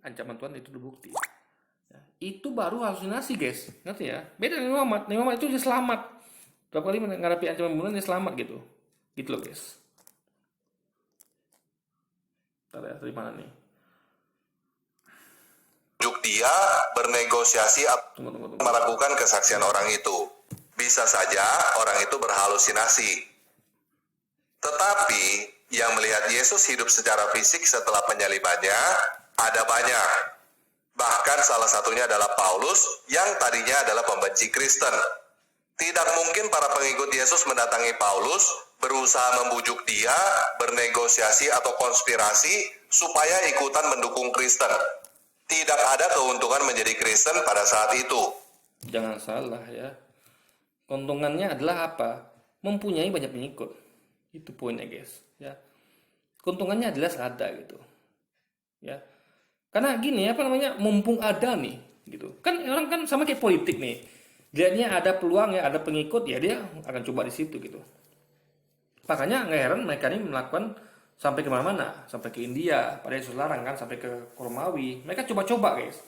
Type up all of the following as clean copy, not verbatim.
ancaman Tuhan itu terbukti. Ya, itu baru halusinasi guys, ngerti ya? Beda dengan Muhammad. Nabi Muhammad itu dia selamat. Berapa kali menghadapi ancaman pembunuhan dia selamat gitu. Gitu loh guys. Bentar ya, dari mana nih? Dia bernegosiasi atau melakukan kesaksian orang itu. Bisa saja orang itu berhalusinasi. Tetapi yang melihat Yesus hidup secara fisik setelah penyalibannya ada banyak. Bahkan salah satunya adalah Paulus yang tadinya adalah pembenci Kristen. Tidak mungkin para pengikut Yesus mendatangi Paulus, berusaha membujuk dia, bernegosiasi atau konspirasi supaya ikutan mendukung Kristen. Tidak ada keuntungan menjadi Kristen pada saat itu. Jangan salah ya. Keuntungannya adalah apa? Mempunyai banyak pengikut. Itu poinnya guys. Ya. Keuntungannya adalah ada gitu. Ya. Karena gini apa namanya? Mumpung ada nih gitu. Kan orang kan sama kayak politik nih. Lihatnya ada peluang ya, ada pengikut ya dia akan coba di situ gitu. Makanya nggak heran mereka ini melakukan sampai kemana-mana, sampai ke India, pada Yesus larang kan, sampai ke Romawi. Mereka coba-coba guys,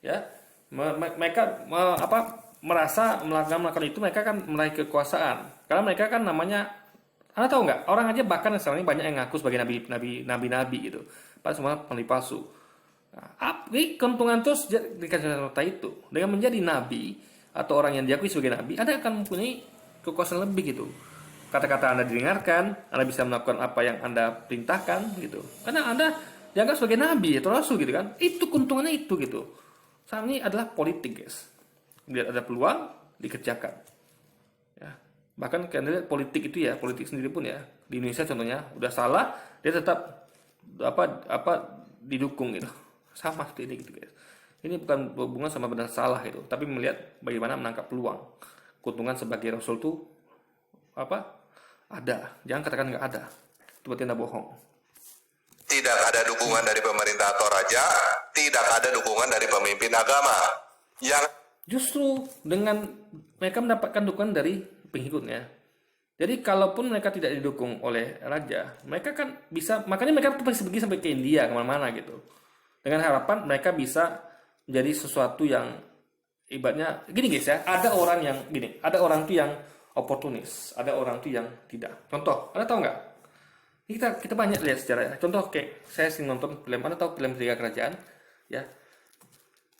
ya. Mereka merasa melakukan itu mereka kan meraih kekuasaan. Karena mereka kan namanya, Anda tahu nggak? Orang aja bahkan sekarang ini banyak yang ngaku sebagai nabi gitu. Padahal semua nabi palsu. Nah, keuntungan terus dikasih nota itu dengan menjadi nabi atau orang yang diakui sebagai nabi, Anda akan mempunyai kekuasaan lebih gitu. Kata-kata Anda didengarkan, Anda bisa melakukan apa yang Anda perintahkan gitu. Karena Anda dianggap sebagai nabi atau rasul gitu kan. Itu keuntungannya itu gitu. Saat ini adalah politik guys. Lihat ada peluang, dikerjakan. Ya. Bahkan kan lihat politik itu ya, politik sendiri pun ya. Di Indonesia contohnya udah salah, dia tetap didukung gitu. Sama seperti ini gitu guys. Ini bukan hubungan sama benar salah itu, tapi melihat bagaimana menangkap peluang. Keuntungan sebagai rasul tuh ada, jangan katakan nggak ada, itu berarti Anda bohong. Tidak ada dukungan dari pemerintah atau raja, tidak ada dukungan dari pemimpin agama. Yang justru dengan mereka mendapatkan dukungan dari pengikutnya. Jadi kalaupun mereka tidak didukung oleh raja, mereka kan bisa, makanya mereka tuh pergi sampai ke India kemana-mana gitu, dengan harapan mereka bisa menjadi sesuatu yang ibaratnya gini guys ya, ada orang yang gini, ada orang tuh yang oportunis, ada orang tuh yang tidak. Contoh, Anda tahu nggak? Kita banyak lihat sejarah ya. Contoh kayak saya sering nonton film, Anda tahu film Tiga Kerajaan, ya.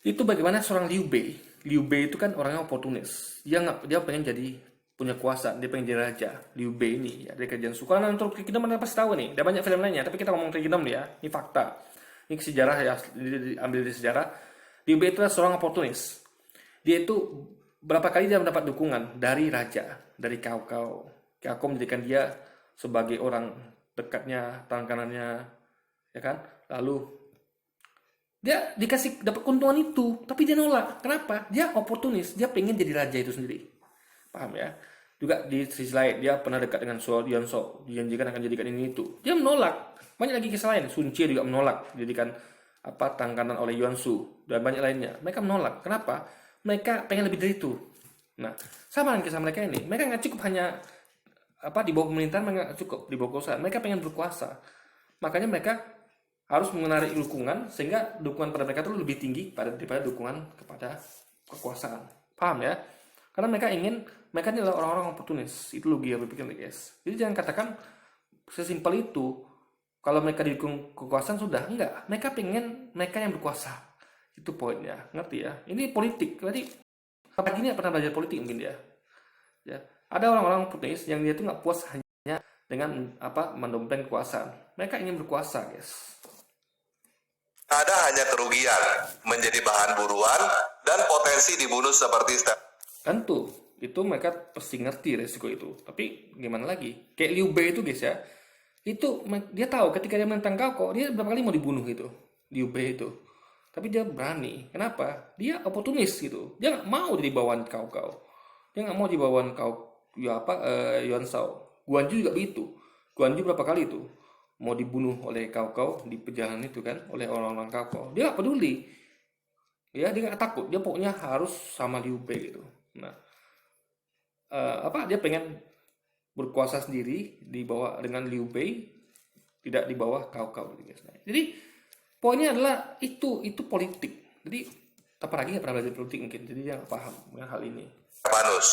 Itu bagaimana seorang Liu Bei. Liu Bei itu kan orangnya oportunis. Dia pengen jadi punya kuasa, dia pengen jadi raja. Liu Bei ini ya dari kerajaan Su. Kalau nonton Kingdom Anda pasti tahu nih. Ada banyak film lainnya, tapi kita ngomong Kingdom ya. Ini fakta. Ini sejarah ya, diambil dari sejarah. Liu Bei itu adalah seorang oportunis. Dia itu berapa kali dia mendapat dukungan dari raja, dari kau-kau. Kau menjadikan dia sebagai orang dekatnya, tangan kanannya, ya kan? Lalu dia dikasih dapat keuntungan itu, tapi dia nolak. Kenapa? Dia oportunis, dia pengen jadi raja itu sendiri. Paham ya? Juga di sisi lain dia pernah dekat dengan Suo Yonso, dijanjikan akan jadikan ini itu. Dia menolak. Banyak lagi kisah lain. Sun Cie juga menolak dijadikan tangan kanan oleh Yuan Shu dan banyak lainnya. Mereka menolak. Kenapa? Mereka pengen lebih dari itu. Nah, sama dengan kisah mereka ini. Mereka nggak cukup hanya di bawah pemerintahan, mereka nggak cukup di bawah kekuasaan. Mereka pengen berkuasa. Makanya mereka harus menarik dukungan sehingga dukungan pada mereka itu lebih tinggi daripada dukungan kepada kekuasaan. Paham ya? Karena mereka ini adalah orang-orang oportunis. Itu logika berpikir guys. Jadi jangan katakan sesimpel itu. Kalau mereka didukung kekuasaan sudah enggak. Mereka pengen mereka yang berkuasa. Itu poinnya. Ngerti ya? Ini politik. Berarti apa gini pernah belajar politik mungkin dia. Ya. Ada orang-orang oportunis yang dia itu nggak puas hanya dengan mendompleng kekuasaan. Mereka ingin berkuasa, guys. ada hanya kerugian, menjadi bahan buruan, dan potensi dibunuh seperti Tentu, itu mereka pasti ngerti resiko itu. Tapi gimana lagi? Kayak Liu Bei itu guys ya. Itu dia tahu ketika dia menentang kau, dia berapa kali mau dibunuh itu. Liu Bei itu. Tapi dia berani. Kenapa? Dia oportunis gitu. Dia nggak mau jadi bawaan kau. Dia nggak mau jadi bawaan kau. Yuan Shao. Guanju juga begitu. Guanju berapa kali itu mau dibunuh oleh kau di perjalanan itu kan, oleh orang-orang kau. Dia nggak peduli. Ya, dia nggak takut. Dia pokoknya harus sama Liu Bei gitu. Nah, dia pengen berkuasa sendiri di bawah dengan Liu Bei, tidak di bawah kau gitu guys. Jadi Poinnya adalah itu politik. Jadi apalagi nggak pernah belajar politik mungkin, jadi dia nggak paham dengan hal ini. Stefanus.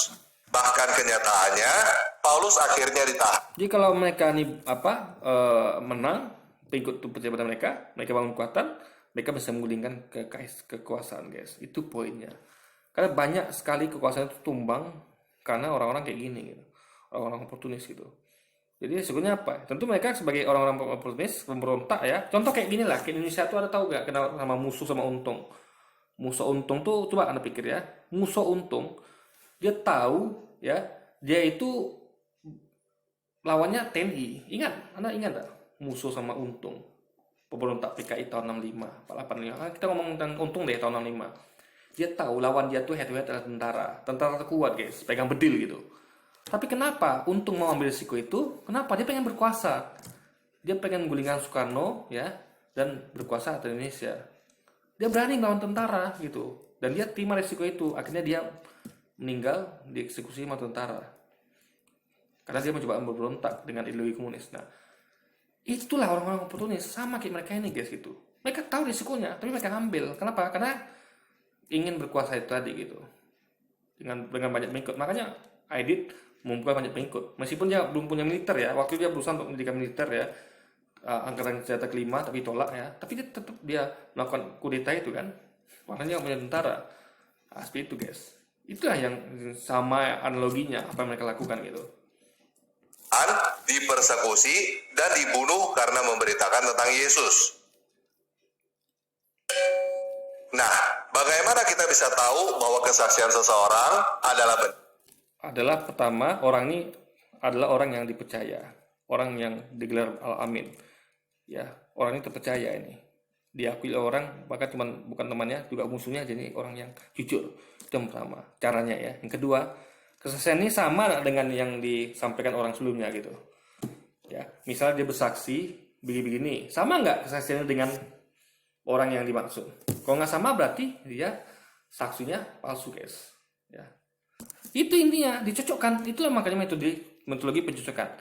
Bahkan kenyataannya Paulus akhirnya ditahan. Jadi kalau mereka ini menang, pengikut itu percaya pada mereka bangun kekuatan, mereka bisa menggulingkan kekuasaan, guys. Itu poinnya. Karena banyak sekali kekuasaan itu tumbang karena orang-orang kayak gini gitu. Orang-orang oportunis gitu. Jadi sebenarnya apa? Tentu mereka sebagai orang-orang oportunis, pemberontak ya. Contoh kayak gini lah, di Indonesia tuh ada tahu gak kenal sama musuh sama untung? Musuh untung tuh coba Anda pikir ya. Musuh untung dia tahu ya, dia itu lawannya TNI. Anda ingat gak? Musuh sama untung. Pemberontak PKI tahun 65, 45. Kita ngomong tentang untung deh tahun 65. Dia tahu lawan dia tuh head to head adalah tentara. Tentara terkuat, guys. Pegang bedil gitu. Tapi kenapa Untung mau ambil risiko itu? Kenapa? Dia pengen berkuasa. Dia pengen gulingkan Soekarno ya, dan berkuasa di Indonesia. Dia berani melawan tentara gitu. Dan dia terima risiko itu. Akhirnya dia meninggal dieksekusi sama tentara. Karena dia mencoba memberontak dengan ideologi komunis. Nah, itulah orang-orang oportunis, sama kayak mereka ini, guys gitu. Mereka tahu risikonya, tapi mereka ambil. Kenapa? Karena ingin berkuasa itu tadi gitu. Dengan banyak pengikut. Makanya Aidit mengumpulkan banyak pengikut. Meskipun dia belum punya militer ya, waktu dia berusaha untuk mendirikan militer ya, angkatan senjata kelima tapi tolak ya. Tapi dia tetap melakukan kudeta itu kan. Makanya punya tentara. Seperti itu, guys. Itulah yang sama analoginya apa yang mereka lakukan gitu. Dipersekusi dan dibunuh karena memberitakan tentang Yesus. Nah, bagaimana kita bisa tahu bahwa kesaksian seseorang adalah pertama, orang ini adalah orang yang dipercaya, orang yang digelar Al-Amin. Ya, orang ini terpercaya ini. Diakui orang, bahkan bukan temannya, juga musuhnya, jadi orang yang jujur. Itu yang pertama, caranya ya. Yang kedua, kesaksian ini sama dengan yang disampaikan orang sebelumnya gitu. Ya, misalnya dia bersaksi begini-begini, sama nggak kesaksiannya dengan orang yang dimaksud? Kalau nggak sama berarti dia saksinya palsu, guys. Ya. Itu intinya, dicocokkan. Itulah makanya metodologi pencocokan.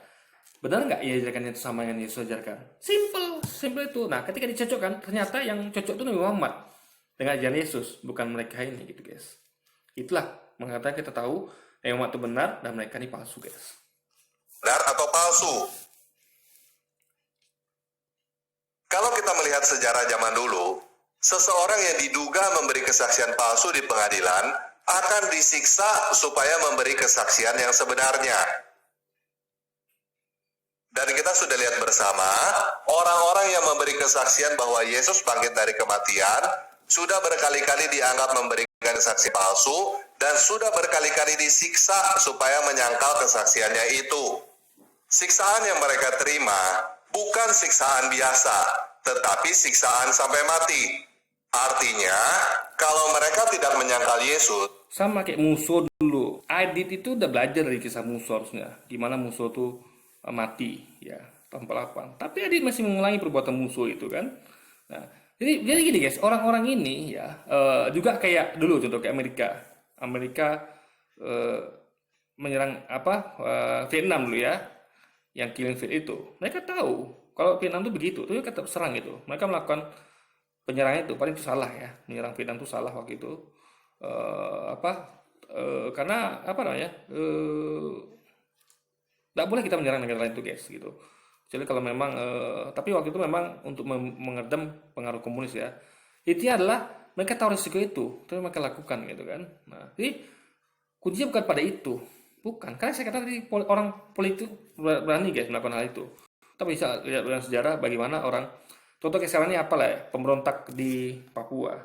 Benar nggak ya ajarkannya itu sama yang Yesus ajarkan? Simple itu. Nah, ketika dicocokkan, ternyata yang cocok itu Nabi Muhammad dengan ajaran Yesus, bukan mereka ini gitu, guys. Itulah mengatakan kita tahu Nabi Muhammad itu benar dan mereka ini palsu, guys. Benar atau palsu? Kalau kita melihat sejarah zaman dulu, seseorang yang diduga memberi kesaksian palsu di pengadilan akan disiksa supaya memberi kesaksian yang sebenarnya. Dan kita sudah lihat bersama, orang-orang yang memberi kesaksian bahwa Yesus bangkit dari kematian sudah berkali-kali dianggap memberikan kesaksian palsu dan sudah berkali-kali disiksa supaya menyangkal kesaksiannya itu. Siksaan yang mereka terima bukan siksaan biasa, tetapi siksaan sampai mati. Artinya, kalau mereka tidak menyangkal Yesus, sama kayak Musuh dulu. Aidit itu udah belajar dari kisah Musuh harusnya. Gimana Musuh tuh mati ya, tahun 48. Tapi Aidit masih mengulangi perbuatan Musuh itu kan. Nah, jadi gini guys, orang-orang ini ya juga kayak dulu contoh kayak Amerika menyerang Vietnam dulu ya, yang Killing Field itu. Mereka tahu kalau Vietnam itu begitu, tapi mereka tetap serang gitu. Mereka melakukan penyerangan itu, paling itu salah ya, menyerang Vietnam itu salah waktu itu. Karena apa namanya? Nggak boleh kita menyerang negara lain itu, guys, gitu. Jadi kalau memang, tapi waktu itu memang untuk mengadem pengaruh komunis ya. Intinya adalah mereka tahu risiko itu, tapi mereka lakukan gitu kan. Nah, jadi kuncinya bukan pada itu, bukan. Karena saya katakan tadi orang politik berani guys melakukan hal itu. Kita bisa lihat dalam sejarah bagaimana orang, contoh kayak sekarang ini apalah ya, pemberontak di Papua.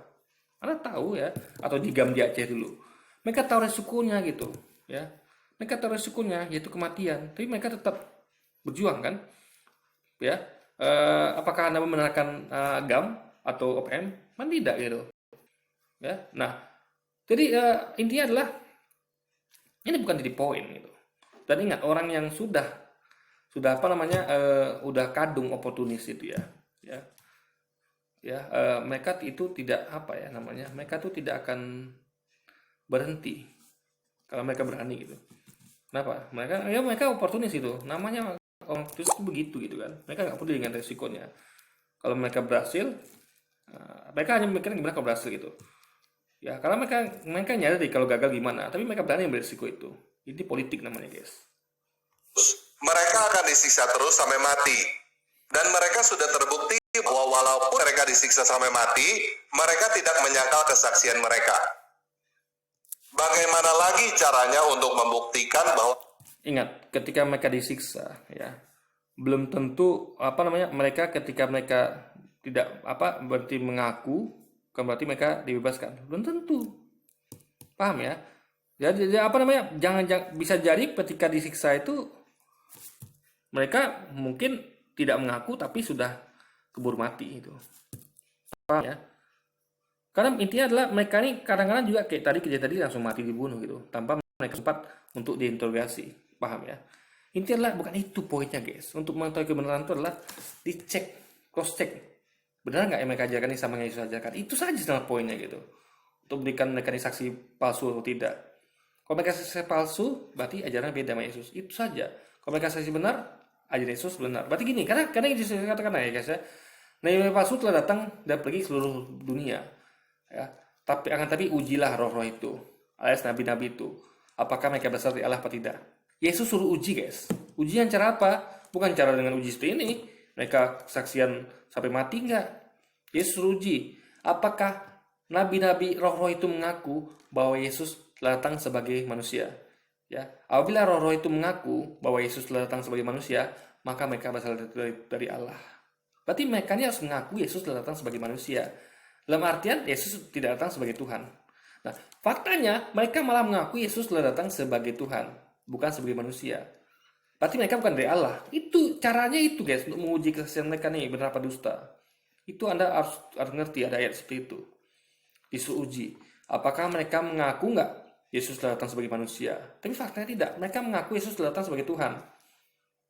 Anda tahu ya, atau di GAM di Aceh dulu. Mereka tahu resikonya gitu, ya. Mereka tahu resikonya yaitu kematian, tapi mereka tetap berjuang kan, ya. Apakah Anda membenarkan GAM atau OPM? Kan tidak gitu, ya. Nah, jadi intinya adalah ini bukan jadi poin gitu. Dan ingat orang yang sudah apa namanya udah kadung oportunis itu ya, mereka itu tidak apa ya namanya, mereka tuh tidak akan berhenti kalau mereka berani gitu. Kenapa? Mereka oportunis itu, namanya orang oportunis itu begitu gitu kan. Mereka nggak peduli dengan resikonya. Kalau mereka berhasil, Mereka hanya memikirkan gimana kalau berhasil gitu. Ya, karena mereka nyadar kalau gagal gimana, tapi mereka berani ambil risiko itu. Ini politik namanya, guys. Mereka akan disiksa terus sampai mati. Dan mereka sudah terbukti bahwa walaupun mereka disiksa sampai mati, mereka tidak menyangkal kesaksian mereka. Bagaimana lagi caranya untuk membuktikan bahwa Ingat, ketika mereka disiksa, ya, belum tentu mereka ketika mereka tidak berarti mengaku, bukan berarti mereka dibebaskan. Belum tentu. Paham ya? Jadi jangan bisa jadi ketika disiksa itu mereka mungkin tidak mengaku tapi sudah keburu mati itu. Paham ya? Karena intinya adalah mereka ini kadang-kadang juga kayak tadi langsung mati dibunuh gitu tanpa mereka sempat untuk diinterogasi. Paham ya? Intinya adalah bukan itu poinnya, guys. Untuk mengetahui kebenaran itu adalah dicek, cross check. Benar nggak yang mereka ajarkan ini sama yang Yesus ajarkan? Itu saja sebenarnya poinnya gitu. Untuk berikan mereka ini saksi palsu atau tidak. Kalau mereka saksi palsu, berarti ajaran beda sama Yesus. Itu saja. Kalau mereka saksi benar, ajaran Yesus benar. Berarti gini, karena Yesus katakan ya guys ya, nabi palsu telah datang dan pergi seluruh dunia. Ya, tapi ujilah roh-roh itu, alias nabi-nabi itu. Apakah mereka besar dari Allah apa tidak? Yesus suruh uji, guys. Ujian cara apa? Bukan cara dengan uji seperti ini. Mereka kesaksian sampai mati enggak? Yesus suruh uji. Apakah nabi-nabi roh-roh itu mengaku bahwa Yesus telah datang sebagai manusia? Ya, apabila roh-roh itu mengaku bahwa Yesus telah datang sebagai manusia, maka mereka berasal dari Allah. Berarti mereka ini harus mengaku Yesus telah datang sebagai manusia. Dalam artian Yesus tidak datang sebagai Tuhan. Nah, faktanya mereka malah mengaku Yesus telah datang sebagai Tuhan, bukan sebagai manusia. Berarti mereka bukan dari Allah. Itu caranya itu, guys, untuk menguji kesaksian mereka nih benar apa dusta. Itu Anda harus ngerti ada ayat seperti itu. Disuruh uji. Apakah mereka mengaku nggak Yesus telah datang sebagai manusia? Tapi faktanya tidak. Mereka mengaku Yesus telah datang sebagai Tuhan.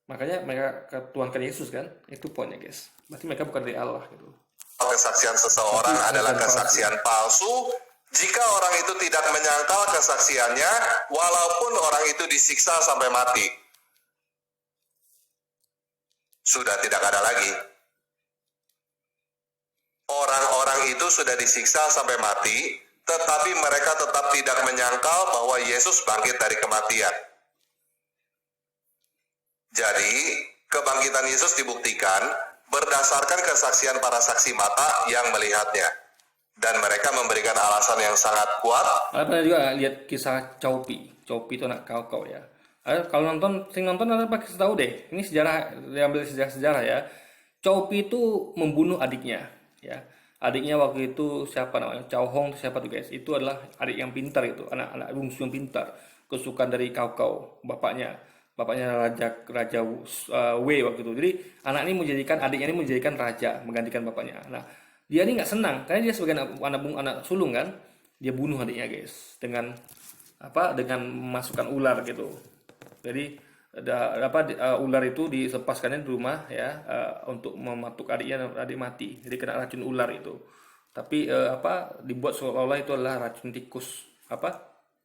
Makanya mereka tuankan Yesus kan? Itu poinnya, guys. Berarti mereka bukan dari Allah gitu. kesaksian seseorang adalah kesaksian palsu jika orang itu tidak menyangkal kesaksiannya walaupun orang itu disiksa sampai mati? Sudah tidak ada lagi. Orang-orang itu sudah disiksa sampai mati, tetapi mereka tetap tidak menyangkal bahwa Yesus bangkit dari kematian. Jadi, kebangkitan Yesus dibuktikan berdasarkan kesaksian para saksi mata yang melihatnya. Dan mereka memberikan alasan yang sangat kuat. Anda pernah juga lihat kisah Chaupi. Chaupi itu anak kau ya. Kalau sing nonton Anda pasti tahu deh. Ini sejarah, diambil sejarah ya. Chaupi itu membunuh adiknya. Ya, adiknya waktu itu siapa namanya? Chow Hong siapa tuh, guys? Itu adalah adik yang pintar itu, anak bungsu yang pintar, kesukaan dari kau bapaknya raja Wei waktu itu. Jadi adiknya ini menjadikan raja, menggantikan bapaknya. Nah, dia ini nggak senang karena dia sebagai anak sulung kan, dia bunuh adiknya, guys, dengan memasukkan ular gitu. Jadi ular itu dilepaskannya di rumah ya, untuk mematuk adik mati. Jadi kena racun ular itu. Tapi dibuat seolah-olah itu adalah racun tikus,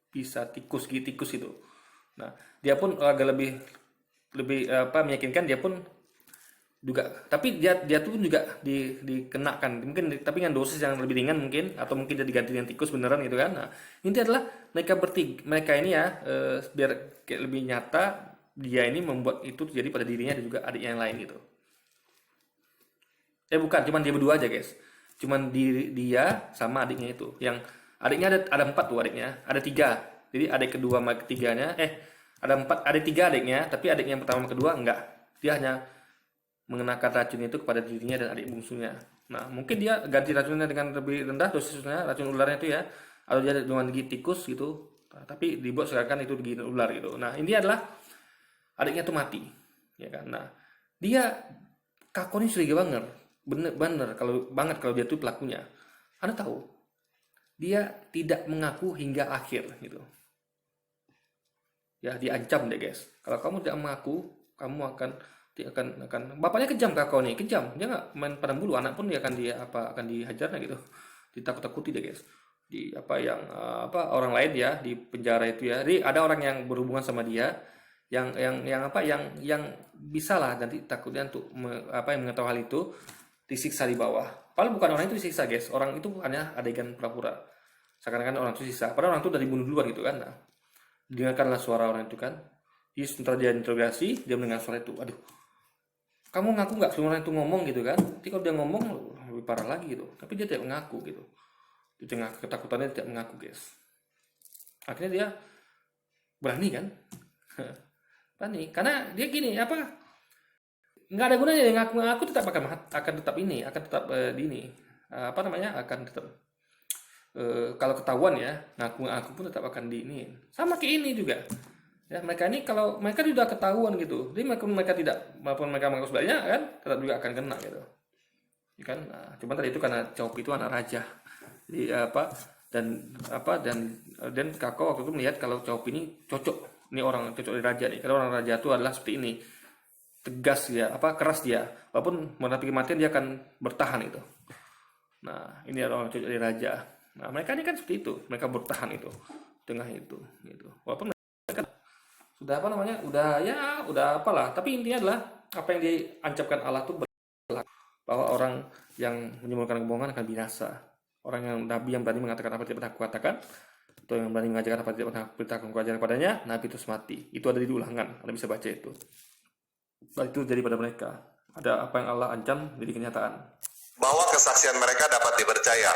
bisa tikus itu. Nah, dia pun agak lebih meyakinkan, dia pun juga, tapi dia tuh juga dikenakan mungkin, tapi dengan dosis yang lebih ringan mungkin, atau mungkin dia diganti dengan tikus beneran gitu kan. Nah, ini adalah mereka ini ya, biar kayak lebih nyata, dia ini membuat itu terjadi pada dirinya dan juga adiknya yang lain gitu. Bukan, cuman dia berdua aja, guys. Cuman dia sama adiknya itu. Yang adiknya ada 4 tuh adiknya. Ada 3. Jadi adik kedua sama ketiganya, ada 3 adiknya, tapi adik yang pertama sama kedua enggak. Dia hanya mengenakan racun itu kepada dirinya dan adik bungsunya. Nah, mungkin dia ganti racunnya dengan lebih rendah dosisnya, racun ularnya itu ya. Atau dia dengan gigi tikus gitu. Tapi dibuat seakan itu gigi ular gitu. Nah, ini adalah adiknya tuh mati, ya kan. Nah, dia Kako ini curiga bener kalau dia tuh pelakunya. Anda tahu, dia tidak mengaku hingga akhir gitu. Ya, diancam deh, guys. Kalau kamu tidak mengaku, kamu akan bapaknya kejam. Kako nih kejam, dia nggak main padang bulu, anak pun dia akan dihajarnya gitu, ditakut-takuti deh, guys. Orang lain ya di penjara itu ya. Jadi ada orang yang berhubungan sama dia, yang bisa lah nanti takutnya untuk mengetahui hal itu, disiksa di bawah. Padahal bukan orang itu disiksa, guys. Orang itu hanya adegan pura-pura. Seakan-akan orang itu disiksa. Padahal orang itu dari bunuh duluan gitu kan. Nah, dengarkanlah suara orang itu kan. Yesus setelah dia interogasi, dia mendengar suara itu. Aduh, kamu ngaku nggak sebelum orang itu ngomong gitu kan? Nanti kalau dia ngomong lebih parah lagi gitu. Tapi dia tidak mengaku gitu. Di tengah ketakutannya tidak mengaku, guys. Akhirnya dia berani kan? Berani. Karena dia gini, apa? Nggak ada gunanya dia ngaku tetap akan tetap ini, akan tetap apa namanya? Akan tetap kalau ketahuan ya, ngaku pun tetap akan diiniin. Sama kayak ini juga. Ya, mereka ini kalau mereka sudah ketahuan gitu, jadi mereka tidak, walaupun mereka mengaku sebaliknya kan, tetap juga akan kena gitu. Ya kan? Nah, cuman tadi itu karena Copi itu anak raja. Jadi dan Kakao waktu itu melihat kalau Copi ini cocok, ini orang cocok di raja nih. Karena orang raja itu adalah seperti ini, tegas dia, keras dia, walaupun menghadapi kematian dia akan bertahan itu. Nah, ini orang cocok di raja. Nah, mereka ini kan seperti itu, mereka bertahan itu tengah itu, gitu. Walaupun mereka sudah udah apalah, tapi intinya adalah apa yang diancamkan Allah itu berlaku, bahwa orang yang menyebarkan kebohongan akan binasa. Orang yang nabi yang berani mengatakan apa tidak pernah kukatakan, atau yang berani mengajarkan apa tidak pernah beritakan kuajaran kepadanya, nabi itu mati. Itu ada di Ulangan, Anda bisa baca itu. Dan itu jadi pada mereka. Ada apa yang Allah ancam jadi kenyataan. Bahwa kesaksian mereka dapat dipercaya,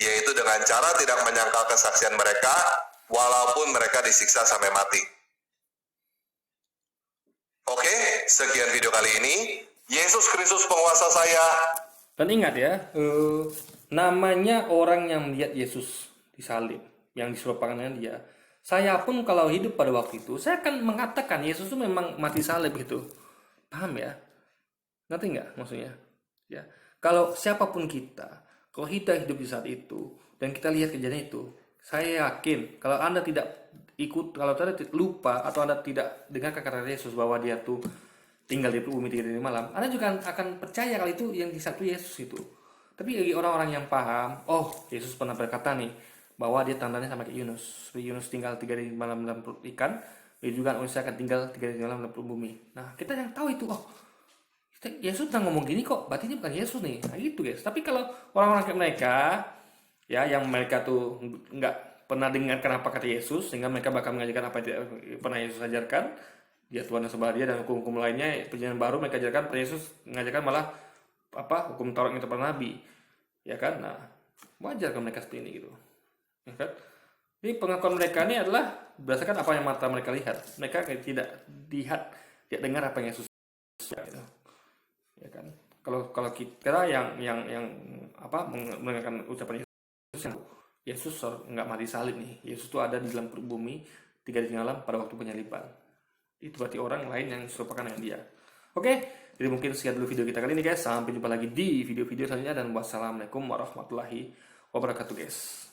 yaitu dengan cara tidak menyangkal kesaksian mereka, walaupun mereka disiksa sampai mati. Oke, sekian video kali ini. Yesus Kristus penguasa saya. Dan ingat ya, namanya orang yang melihat Yesus disalib, yang diserupakan dengan dia. Saya pun kalau hidup pada waktu itu, saya akan mengatakan Yesus itu memang mati salib gitu. Paham ya? Ngerti nggak maksudnya? Ya. Kalau siapapun kita, kalau kita hidup di saat itu, dan kita lihat kejadian itu, saya yakin kalau Anda tidak ikut, kalau Anda lupa atau Anda tidak dengar kata Yesus bahwa dia tuh tinggal di bumi 3 hari malam, Anda juga akan percaya kalau itu yang disatu Yesus itu. Tapi bagi orang-orang yang paham, oh Yesus pernah berkata nih bahwa dia tandanya sama kayak Yunus. Yunus tinggal 3 hari malam dalam perut ikan, dia juga manusia akan tinggal 3 hari malam dalam perut bumi. Nah, kita yang tahu itu, oh Yesus pernah ngomong gini kok, berarti ini bukan Yesus nih. Nah gitu guys. Tapi kalau orang-orang kayak mereka, ya yang mereka tuh nggak pernah dengarkan apa kata Yesus, sehingga mereka bakal mengajarkan apa yang tidak pernah Yesus ajarkan, dia Tuhan yang sebelah dia dan hukum-hukum lainnya, perjanjian baru mereka ajarkan, Yesus mengajarkan malah hukum Taurat yang pernah Nabi, ya kan? Nah wajar kalau mereka seperti ini gitu, ya kan? Jadi pengakuan mereka ini adalah berdasarkan apa yang mata mereka lihat. Mereka tidak lihat, tidak dengar apa yang Yesus gitu. Ya kan, kalau kita yang mendengarkan ucapan Yesus nggak mati salib nih, Yesus itu ada di dalam bumi 3 hari malam pada waktu penyaliban. Itu berarti orang lain yang serupakan dengan dia. Oke, jadi mungkin sekian dulu video kita kali ini guys. Sampai jumpa lagi di video-video selanjutnya dan wassalamualaikum warahmatullahi wabarakatuh guys.